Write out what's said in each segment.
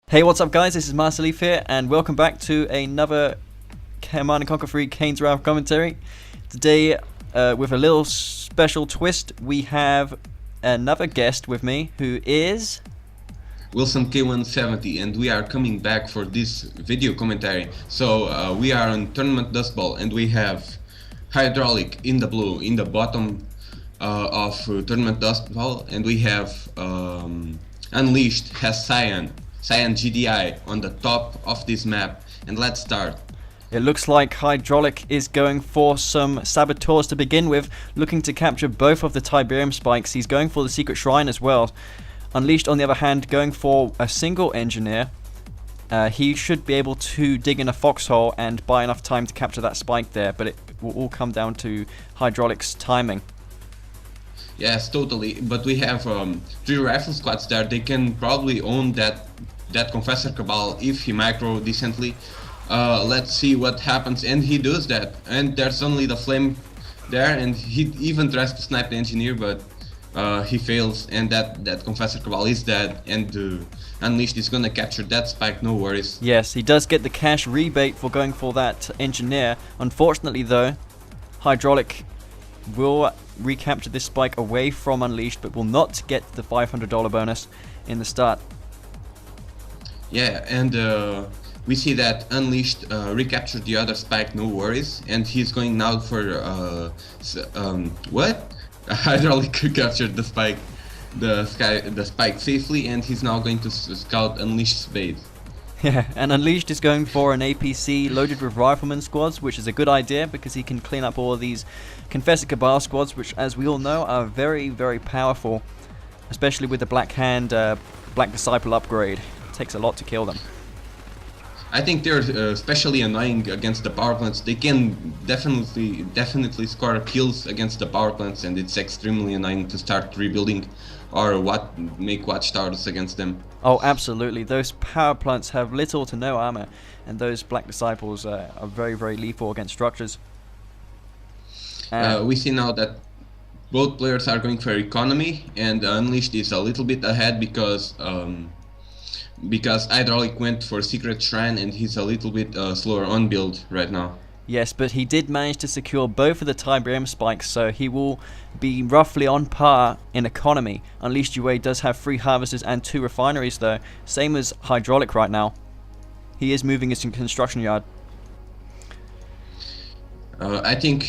Hey, what's up guys, this is Master Leaf here, and welcome back to another Command & Conquer 3 Kane's Wrath commentary. Today, with a little special twist, we have another guest with me, who is... Wilson K170, and we are coming back for this video commentary. So, we are on Tournament Dust Bowl, and we have HiDrauLicK in the blue, in the bottom of Tournament Dust Bowl, and we have Unleashed has Cyan GDI on the top of this map. And let's start. It looks like HiDrauLicK is going for some saboteurs to begin with, looking to capture both of the Tiberium spikes. He's going for the secret shrine as well. Unleashed, on the other hand, going for a single engineer. He should be able to dig in a foxhole and buy enough time to capture that spike there, but it will all come down to HiDrauLicK's timing. Yes, totally. But we have 3 rifle squads there. They can probably own that Confessor Cabal if he micro decently. Let's see what happens, and he does that. And there's only the flame there, and he even tries to snipe the engineer, but he fails, and that Confessor Cabal is dead, and Unleashed is gonna capture that spike, no worries. Yes, he does get the cash rebate for going for that engineer. Unfortunately though, HiDrauLicK will recapture this spike away from Unleashed, but will not get the $500 bonus in the start. Yeah, and we see that Unleashed recaptured the other spike, no worries, and he's going now for what? HiDrauLicK captured the spike safely, and he's now going to scout Unleashed's base. Yeah, and Unleashed is going for an APC loaded with rifleman squads, which is a good idea because he can clean up all of these Confessor Cabal squads, which, as we all know, are very, very powerful, especially with the Black Hand, Black Disciple upgrade. It takes a lot to kill them. I think they're especially annoying against the power plants. They can definitely score kills against the power plants, and it's extremely annoying to start rebuilding or make watchtowers against them. Oh, absolutely. Those power plants have little to no armor, and those Black Disciples are very, very lethal against structures. We see now that both players are going for economy, and Unleashed is a little bit ahead because HiDrauLicK went for Secret Shrine, and he's a little bit slower on build right now. Yes, but he did manage to secure both of the Tiberium spikes, so he will be roughly on par in economy. Unleashed UA does have 3 harvesters and 2 refineries though, same as HiDrauLicK right now. He is moving his construction yard. I think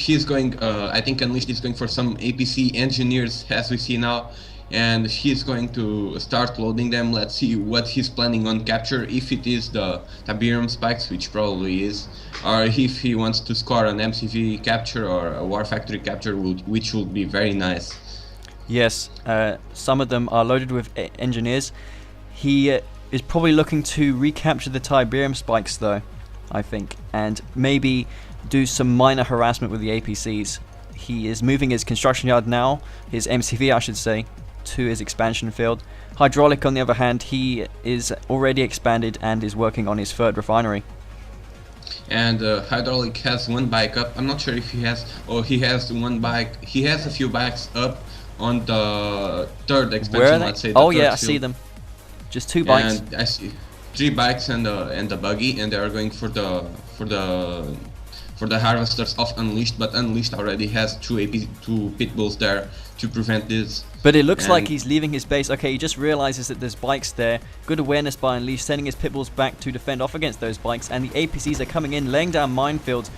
Unleashed is going for some APC engineers, as we see now, and he's going to start loading them. Let's see what he's planning on capture, if it is the Tiberium spikes, which probably is, or if he wants to score an MCV capture or a War Factory capture, which would be very nice. Yes, some of them are loaded with engineers. He is probably looking to recapture the Tiberium spikes though, I think, and maybe do some minor harassment with the APCs. He is moving his construction yard now, his MCV I should say, to his expansion field. HiDrauLicK, on the other hand, he is already expanded and is working on his 3rd refinery. And HiDrauLicK has 1 bike up. I'm not sure if he has... Oh, he has 1 bike. He has a few bikes up on the 3rd expansion. Where are they? Let's say. Oh yeah, I see them. Just 2 bikes. And I see 3 bikes and a buggy, and they are going for the harvesters of Unleashed, but Unleashed already has 2 pit bulls there to prevent this. But it looks like he's leaving his base. Okay, he just realizes that there's bikes there. Good awareness by Unleashed, sending his pit bulls back to defend off against those bikes, and the APCs are coming in, laying down minefields.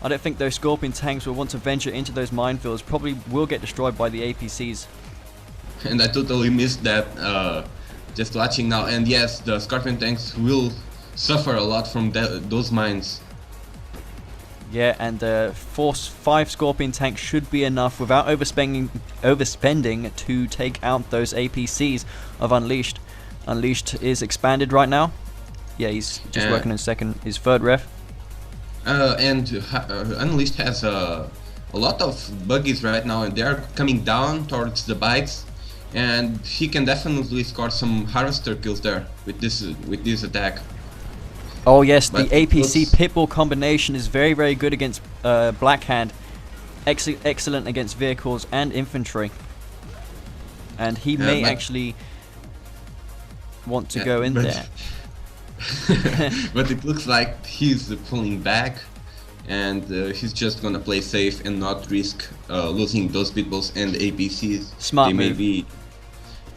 I don't think those Scorpion tanks will want to venture into those minefields. Probably will get destroyed by the APCs. And I totally missed that just watching now. And yes, the Scorpion tanks will suffer a lot from those mines. Yeah, and 5 Scorpion tanks should be enough without overspending to take out those APCs of Unleashed. Unleashed is expanded right now. Yeah, he's just working on his 3rd ref. And Unleashed has a lot of buggies right now, and they are coming down towards the bikes, and he can definitely score some harvester kills there with this attack. Oh yes, the APC Pitbull combination is very, very good against Black Hand. Excellent against vehicles and infantry. And he may actually want to go in there. But it looks like he's pulling back, and he's just gonna play safe and not risk losing those pitbulls and APCs. Smart move.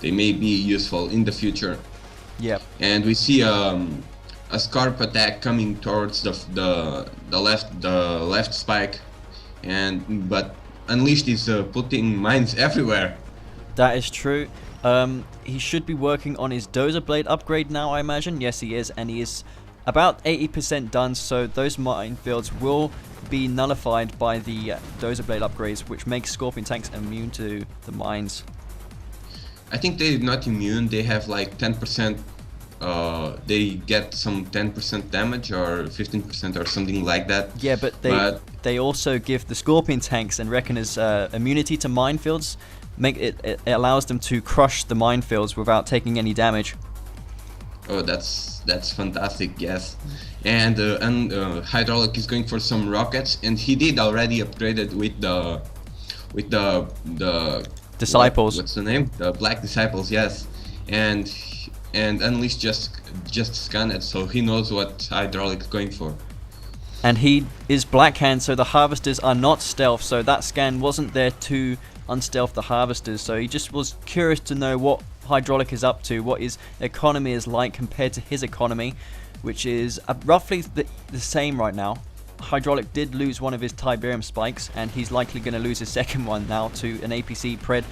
They may be useful in the future. Yep. And we see a scarp attack coming towards the left spike, but Unleashed is putting mines everywhere. That is true. He should be working on his Dozer Blade upgrade now, I imagine. Yes, he is, and he is about 80% done, so those minefields will be nullified by the Dozer Blade upgrades, which makes Scorpion tanks immune to the mines. I think they're not immune. They have like 10%. They get some 10% damage or 15% or something like that. Yeah, but they also give the Scorpion tanks and Reckoners immunity to minefields. It allows them to crush the minefields without taking any damage. Oh, that's fantastic. Yes, and HiDrauLicK is going for some rockets, and he did already upgraded with the Disciples. What's the name? The Black Disciples. Yes, and Unleashed just scanned it, so he knows what HiDrauLicK is going for. And he is Blackhand, so the Harvesters are not stealth, so that scan wasn't there to unstealth the Harvesters, so he just was curious to know what HiDrauLicK is up to, what his economy is like compared to his economy, which is roughly the same right now. HiDrauLicK did lose one of his Tiberium spikes, and he's likely going to lose his second one now to an APC, Pred,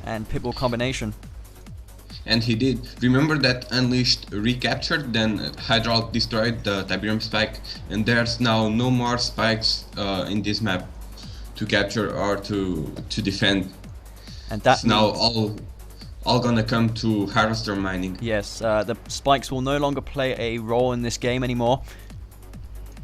and Pitbull combination. And he did. Remember that Unleashed recaptured, then HiDrauLicK destroyed the Tiberium spike, and there's now no more spikes in this map to capture or to defend. And that's now all gonna come to Harvester mining. Yes, the spikes will no longer play a role in this game anymore.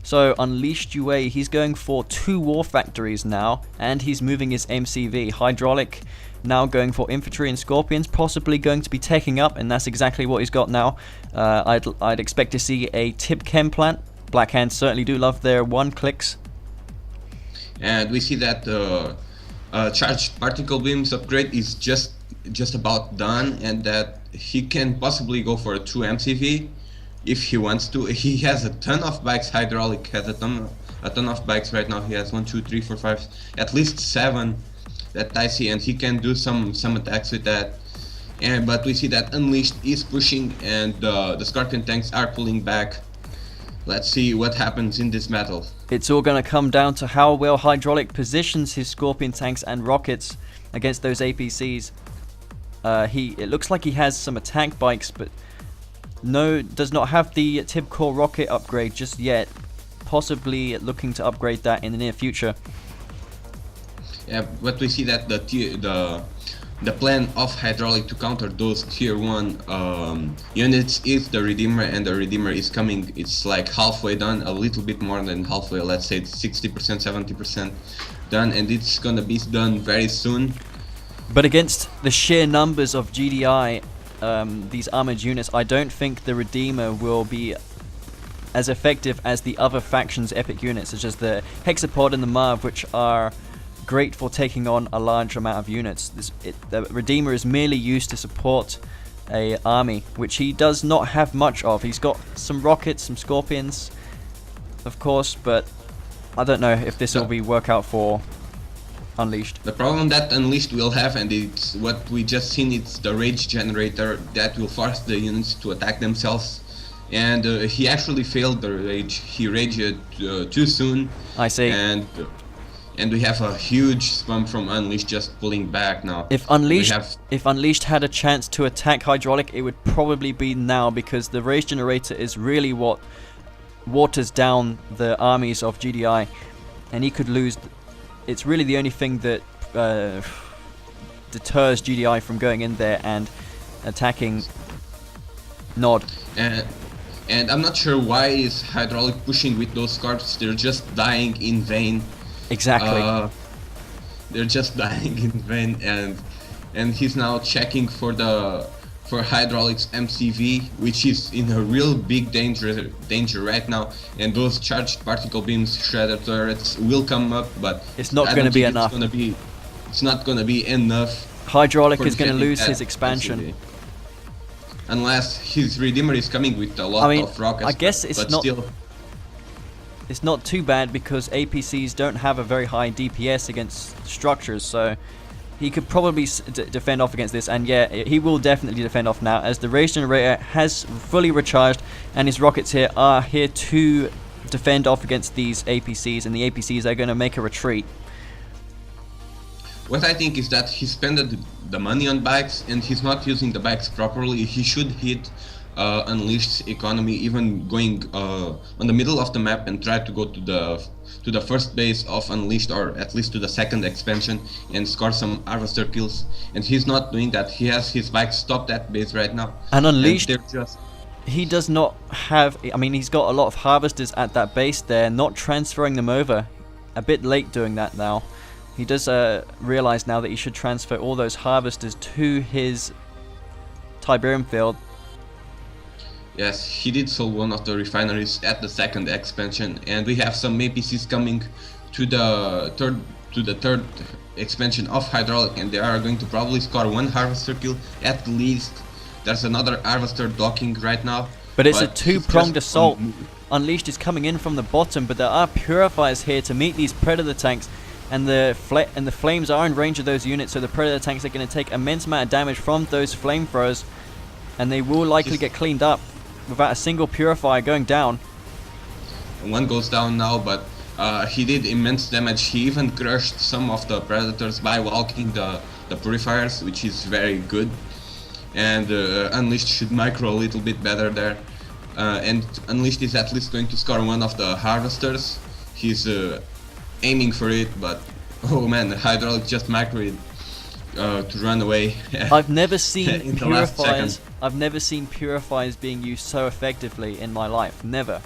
So Unleashed UA, he's going for 2 war factories now, and he's moving his MCV. HiDrauLicK now going for infantry and scorpions, possibly going to be taking up, and that's exactly what he's got now. I'd expect to see a tip chem plant. Blackhands certainly do love their 1-clicks. And we see that charged particle beams upgrade is just about done, and that he can possibly go for a 2 MCV if he wants to. He has a ton of bikes. HiDrauLicK has a ton of bikes right now. He has 1, 2, 3, 4, 5, at least 7 that I see, and he can do some attacks with that. But we see that Unleashed is pushing, and the Scorpion tanks are pulling back. Let's see what happens in this battle. It's all going to come down to how well HiDrauLicK positions his Scorpion tanks and rockets against those APCs. It looks like he has some attack bikes, but does not have the Tib Core rocket upgrade just yet. Possibly looking to upgrade that in the near future. Yeah, but we see that the plan of HiDrauLicK to counter those tier 1 units is the Redeemer, and the Redeemer is coming. It's like halfway done, a little bit more than halfway. Let's say it's 60%, 70% done, and it's gonna be done very soon. But against the sheer numbers of GDI, these armored units, I don't think the Redeemer will be as effective as the other factions' epic units, such as the Hexapod and the Marv, which are great for taking on a large amount of units. The Redeemer is merely used to support a army, which he does not have much of. He's got some rockets, some scorpions, of course, but I don't know if this will work out for Unleashed. The problem that Unleashed will have, and it's what we just seen, it's the rage generator that will force the units to attack themselves. And he actually failed the rage. He raged too soon. I see. And we have a huge spam from Unleashed just pulling back now. If Unleashed had a chance to attack HiDrauLicK, it would probably be now, because the rage generator is really what waters down the armies of GDI, and he could lose. It's really the only thing that deters GDI from going in there and attacking Nod. And I'm not sure why is HiDrauLicK pushing with those cards. They're just dying in vain. Exactly. They're just dying in vain, and he's now checking for HiDrauLikk's MCV, which is in a real big danger right now. And those charged particle beams, shredder turrets will come up, but it's not going to be enough. It's not going to be enough. HiDrauLicK is going to lose his expansion. MCV. unless his Redeemer is coming with a lot of rockets. I guess it's not. Still, it's not too bad because APCs don't have a very high DPS against structures, so he could probably defend off against this, and yeah, he will definitely defend off now as the Rage Generator has fully recharged and his rockets here are here to defend off against these APCs, and the APCs are going to make a retreat. What I think is that he spent the money on bikes and he's not using the bikes properly. He should hit Unleashed's economy, even going on the middle of the map and try to go to the first base of Unleashed, or at least to the second expansion, and score some harvester kills. And he's not doing that. He has his bikes stopped at base right now. And Unleashed, and they're just... he does not have, I mean, he's got a lot of harvesters at that base there, not transferring them over. A bit late doing that now. He does realize now that he should transfer all those harvesters to his Tiberium field. Yes, he did sold one of the refineries at the second expansion, and we have some APCs coming to the third expansion of HiDrauLicK, and they are going to probably score one harvester kill at least. There's another harvester docking right now. But it's a two-pronged assault. Unleashed is coming in from the bottom, but there are Purifiers here to meet these Predator tanks, and the flames are in range of those units, so the Predator tanks are going to take immense amount of damage from those flamethrowers, and they will likely get cleaned up without a single Purifier going down. One goes down now, but he did immense damage. He even crushed some of the Predators by walking the Purifiers, which is very good. And Unleashed should micro a little bit better there. And Unleashed is at least going to score one of the Harvesters. He's aiming for it, but oh man, HiDrauLicK just microed to run away. I've never seen Purifiers. I've never seen Purifiers being used so effectively in my life. Never.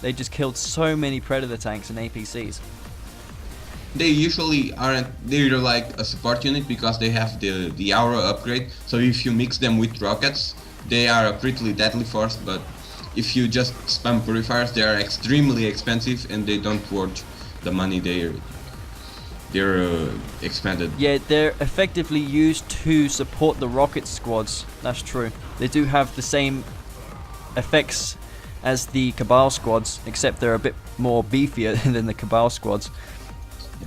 They just killed so many Predator tanks and APCs. They usually aren't. They're like a support unit because they have the aura upgrade. So if you mix them with rockets, they are a pretty deadly force. But if you just spam Purifiers, they are extremely expensive and they don't worth the money they're expended. Yeah, they're effectively used to support the rocket squads. That's true. They do have the same effects as the Cabal squads, except they're a bit more beefier than the Cabal squads.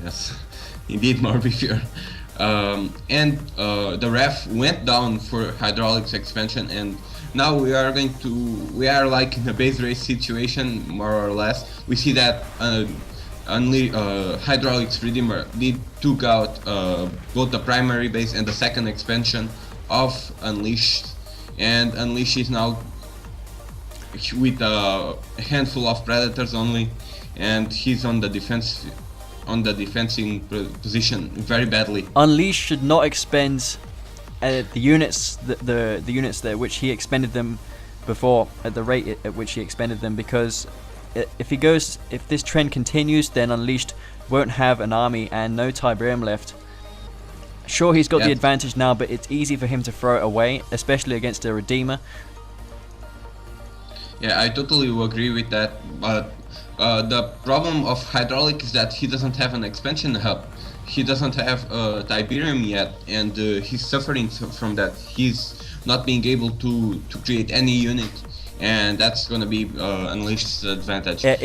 Yes, indeed more beefier. And the ref went down for HiDrauLikk's expansion, and now we are like in a base race situation, more or less. We see that HiDrauLikk's Redeemer took out both the primary base and the second expansion of Unleashed, and Unleashed is now with a handful of Predators only, and he's on the defensive position very badly. Unleashed should not expend the units the units there which he expended them before at the rate at which he expended them, because if this trend continues, then Unleashed won't have an army and no Tiberium left. Sure, he's got the advantage now, but it's easy for him to throw it away, especially against a Redeemer. Yeah, I totally agree with that, but the problem of HiDrauLicK is that he doesn't have an expansion hub. He doesn't have Tiberium yet, and he's suffering from that. He's not being able to create any unit, and that's gonna be Unleashed's advantage. Yeah,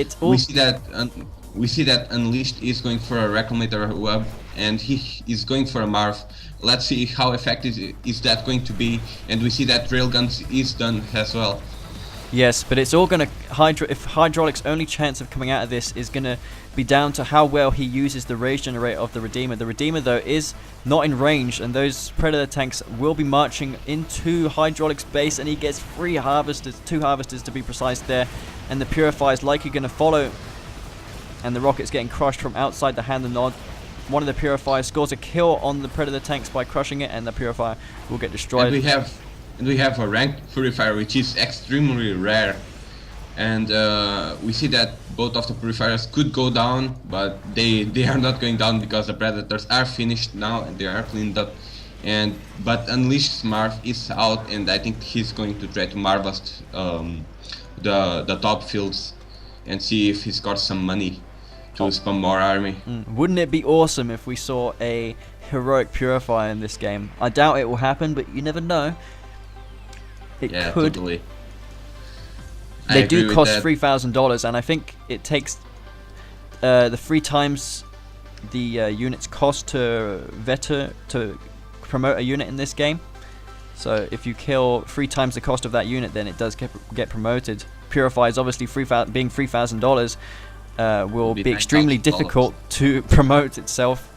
we see that Unleashed is going for a Reclamator web, and he is going for a Marv. Let's see how effective is that going to be, and we see that Railguns is done as well. Yes, but it's all going to... if HiDrauLikk's only chance of coming out of this is going to be down to how well he uses the Rage Generator of the Redeemer. The Redeemer, though, is not in range, and those Predator tanks will be marching into HiDrauLikk's base, and he gets 2 harvesters to be precise there, and the Purifier is likely going to follow, and the rocket's getting crushed from outside the hand and nod. One of the Purifiers scores a kill on the Predator tanks by crushing it, and the Purifier will get destroyed. And we have a ranked Purifier, which is extremely rare, and we see that both of the Purifiers could go down, but they are not going down because the Predators are finished now and they are cleaned up. But Unleashed Marv is out, and I think he's going to try to Marvast the top fields and see if he scores some money to spam more army. Wouldn't it be awesome if we saw a heroic Purifier in this game? I doubt it will happen, but you never know. it Yeah, could. totally. They agree do with cost that. $3,000, and I think it takes the 3 times the unit's cost to promote a unit in this game. So if you kill 3 times the cost of that unit, then it does get promoted. Purify is obviously being $3,000 will be extremely $9,000. difficult to promote itself.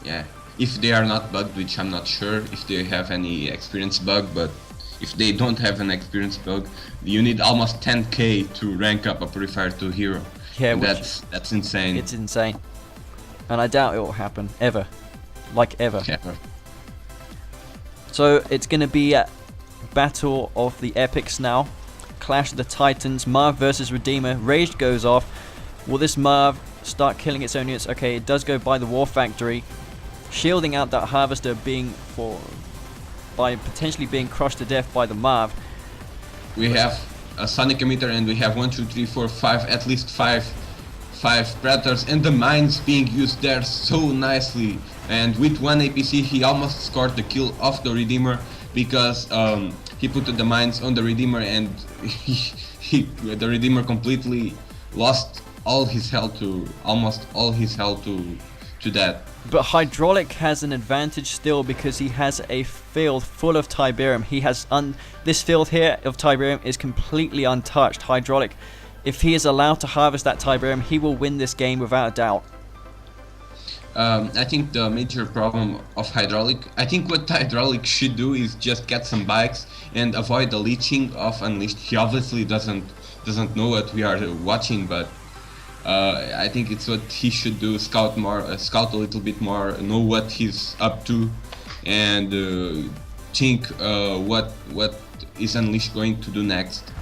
Yeah, if they are not bugged, which I'm not sure if they have any experience bug, but if they don't have an experience bug, you need almost 10k to rank up a Purifier to hero. Yeah, And which that's insane. it's insane, and I doubt it will happen ever, ever. Yeah. So it's going to be a battle of the epics now. Clash of the Titans, Marv versus Redeemer. Rage goes off. Will this Marv start killing its own units? Okay, it does go by the War Factory, shielding out that Harvester by potentially being crushed to death by the Marv. We have a Sonic emitter and we have 1, 2, 3, 4, 5, at least five Predators, and the mines being used there so nicely. And with 1 APC he almost scored the kill of the Redeemer because he put the mines on the Redeemer, and the Redeemer completely lost almost all his health to that. But HiDrauLicK has an advantage still because he has a field full of Tiberium. He has this field here of Tiberium is completely untouched. HiDrauLicK, if he is allowed to harvest that Tiberium, he will win this game without a doubt. I think the major problem of HiDrauLicK, I think what HiDrauLicK should do is just get some bikes and avoid the leeching of Unleashed. He obviously doesn't know what we are watching, but I think it's what he should do. Scout a little bit more, know what he's up to, and think what is Unleashed going to do next.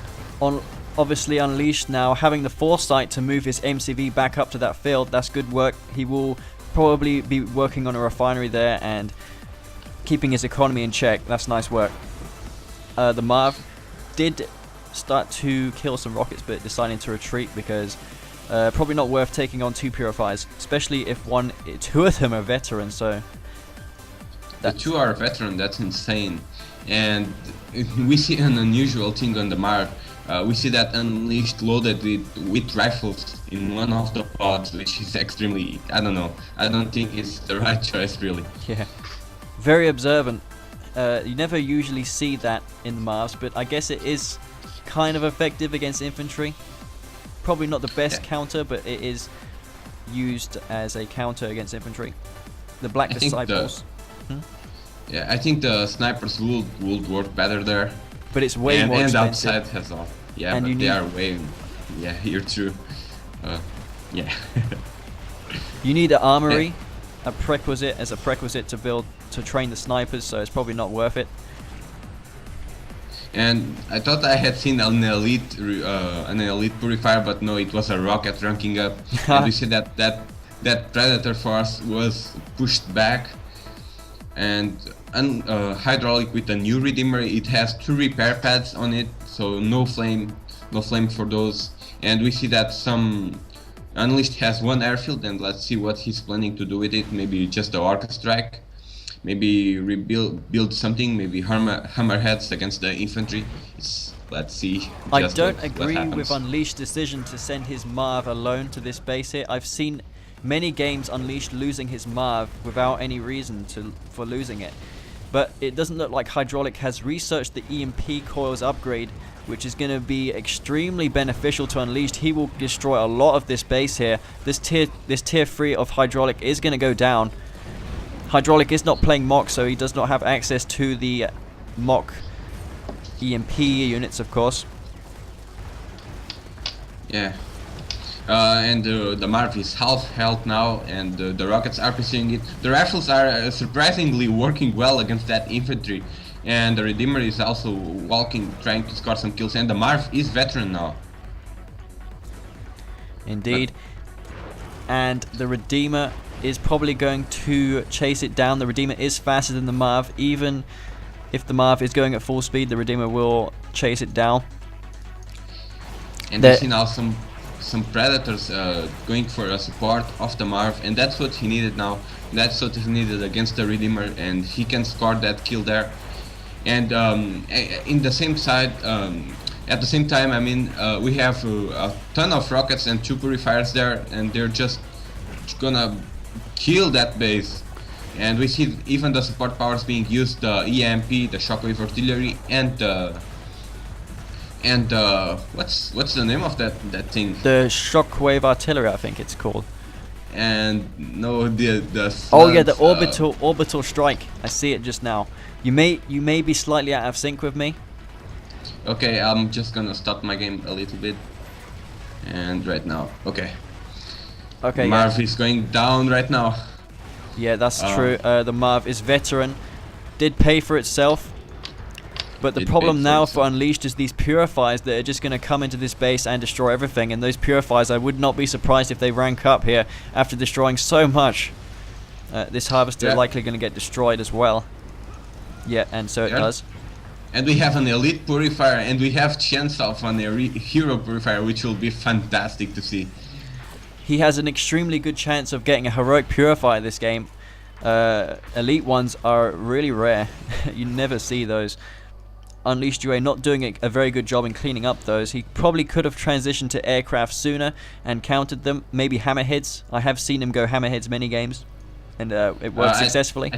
Obviously Unleashed now having the foresight to move his MCV back up to that field, that's good work. He will probably be working on a refinery there and keeping his economy in check. That's nice work. The Marv did start to kill some rockets, but deciding to retreat because probably not worth taking on 2 Purifiers, especially if 2 of them are veterans. So the 2 are veteran. That's insane. And we see an unusual thing on the Marv. We see that Unleashed loaded with rifles in one of the pods, which is extremely, I don't know, I don't think it's the right choice really. Yeah, very observant. You never usually see that in the Marvs, but I guess it is kind of effective against infantry. Probably not the best counter, but it is used as a counter against infantry. The Black Disciples. Yeah, I think the snipers would work better there. But it's way more expensive. And outside has off. Yeah, and but they are way... Yeah, here too. Yeah. You need an armory, a prerequisite to train the snipers, so it's probably not worth it. And I thought I had seen an elite Purifier, but no, it was a rocket ranking up. And we see that Predator force was pushed back. And HiDrauLicK with a new Redeemer, it has 2 repair pads on it, so no flame for those. And we see that some Unleashed has 1 airfield, and let's see what he's planning to do with it. Maybe just a Orca strike, maybe build something, maybe hammerheads against the infantry. Let's see. I don't agree with Unleashed's decision to send his Marv alone to this base here. I've seen many games Unleashed losing his Marv without any reason for losing it. But it doesn't look like HiDrauLicK has researched the EMP coils upgrade, which is going to be extremely beneficial to Unleashed. He will destroy a lot of this base here. This tier 3 of HiDrauLicK is going to go down. HiDrauLicK is not playing Mock, so he does not have access to the Mock EMP units, of course. Yeah. And the Marv is half health now, and the rockets are pursuing it. The rifles are surprisingly working well against that infantry, and the Redeemer is also walking, trying to score some kills, and the Marv is veteran now. Indeed. And the Redeemer is probably going to chase it down. The Redeemer is faster than the Marv. Even if the Marv is going at full speed, the Redeemer will chase it down. And we see now some Predators going for a support of the Marv, and that's what he needed now. That's what he needed against the Redeemer, and he can score that kill there. And in the same side, at the same time, I mean, we have a ton of rockets and 2 purifiers there, and they're just gonna kill that base. And we see even the support powers being used, the EMP, the shockwave artillery, and what's the name of that thing? The shockwave artillery, I think it's called. And no, the oh yeah, the orbital strike. I see it just now. You may be slightly out of sync with me. Okay, I'm just gonna stop my game a little bit. And right now, okay. Okay. Marv is going down right now. Yeah, that's true. The Marv is veteran, did pay for itself. But the problem now for Unleashed is these Purifiers that are just going to come into this base and destroy everything. And those Purifiers, I would not be surprised if they rank up here after destroying so much. This Harvester is likely going to get destroyed as well. Yeah, and so it does. And we have an Elite Purifier, and we have chance of an Hero Purifier, which will be fantastic to see. He has an extremely good chance of getting a Heroic Purifier this game. Elite ones are really rare. You never see those. Unleashed UA not doing a very good job in cleaning up those. He probably could have transitioned to aircraft sooner and countered them. Maybe hammerheads. I have seen him go hammerheads many games, and it worked successfully.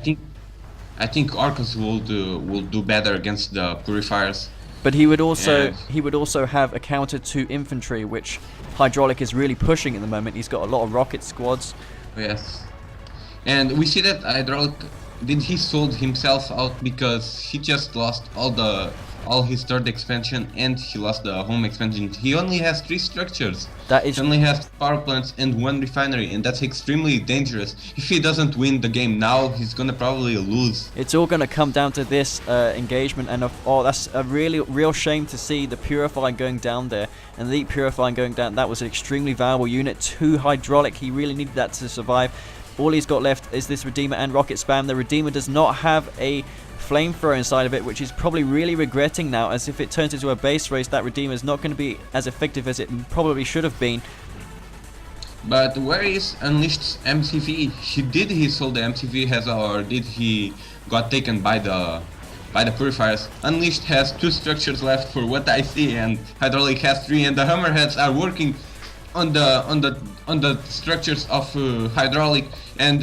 I think Orcus will do better against the Purifiers. But he would also have a counter to infantry, which HiDrauLicK is really pushing at the moment. He's got a lot of rocket squads. Yes, and we see that HiDrauLicK he sold himself out because he just lost all his 3rd expansion, and he lost the home expansion. He only has 3 structures. He only has power plants and 1 refinery, and that's extremely dangerous. If he doesn't win the game now, he's gonna probably lose. It's all gonna come down to this engagement, and that's a real shame to see the Purifier going down there, and the Purifier going down. That was an extremely valuable unit to HiDrauLicK. He really needed that to survive. All he's got left is this Redeemer and Rocket Spam. The Redeemer does not have a flamethrower inside of it, which he's probably really regretting now, as if it turns into a base race, that Redeemer is not going to be as effective as it probably should have been. But where is Unleashed's MCV? He sold the MCV, or did he got taken by the Purifiers? Unleashed has 2 structures left for what I see, and HiDrauLicK has 3, and the Hammerheads are working on the structures of HiDrauLicK, and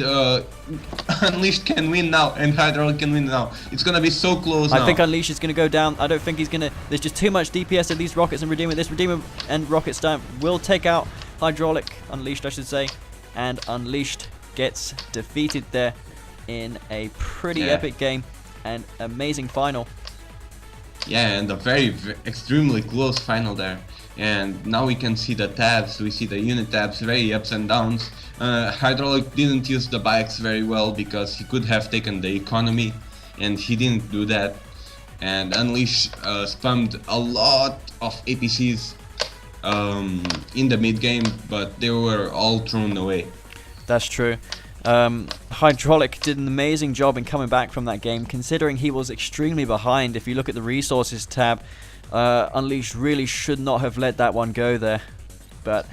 Unleashed can win now, and HiDrauLicK can win now. It's gonna be so close now. I think Unleashed is gonna go down. I don't think he's gonna. There's just too much DPS of these rockets and Redeemer. This Redeemer and Rocket Stamp will take out HiDrauLicK, Unleashed I should say, and Unleashed gets defeated there in a pretty epic game and amazing final. Yeah, and a very extremely close final there. And now we can see the tabs, we see the unit tabs, very ups and downs. HiDrauLicK didn't use the bikes very well because he could have taken the economy, and he didn't do that. And Unleash spammed a lot of APCs in the mid game, but they were all thrown away. That's true. HiDrauLicK did an amazing job in coming back from that game, considering he was extremely behind. If you look at the resources tab, Unleashed really should not have let that one go there, but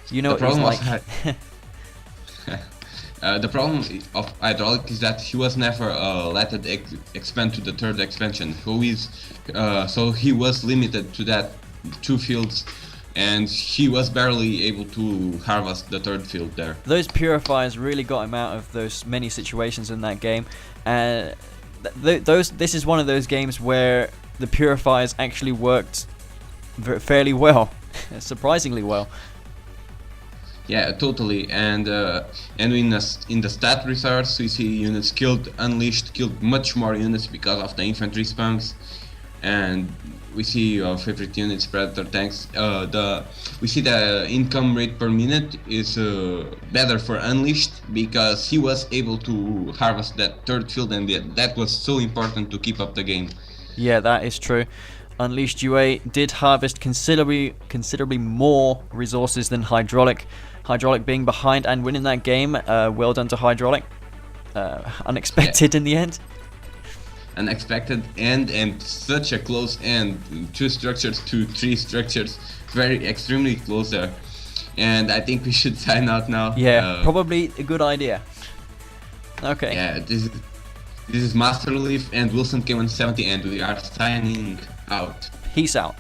you know what it's like. The problem of HiDrauLicK is that he was never let it expand to the 3rd expansion, so he was limited to that 2 fields, and he was barely able to harvest the 3rd field there. Those Purifiers really got him out of those many situations in that game, and this is one of those games where the Purifiers actually worked fairly well, surprisingly well. Yeah, totally. And in the stat results, we see units killed. Unleashed killed much more units because of the infantry spams, and we see our favorite units, Predator tanks. We see the income rate per minute is better for Unleashed because he was able to harvest that 3rd field, and that was so important to keep up the game. Yeah, that is true. Unleashed UA did harvest considerably more resources than HiDrauLicK. HiDrauLicK being behind and winning that game. Well done to HiDrauLicK. Unexpected in the end. Unexpected end, and such a close end. 2 structures to 3 structures. Extremely close there. And I think we should sign out now. Yeah, probably a good idea. Okay. Yeah, this This is Master Leaf and Wilson K170, and we are signing out. Peace out.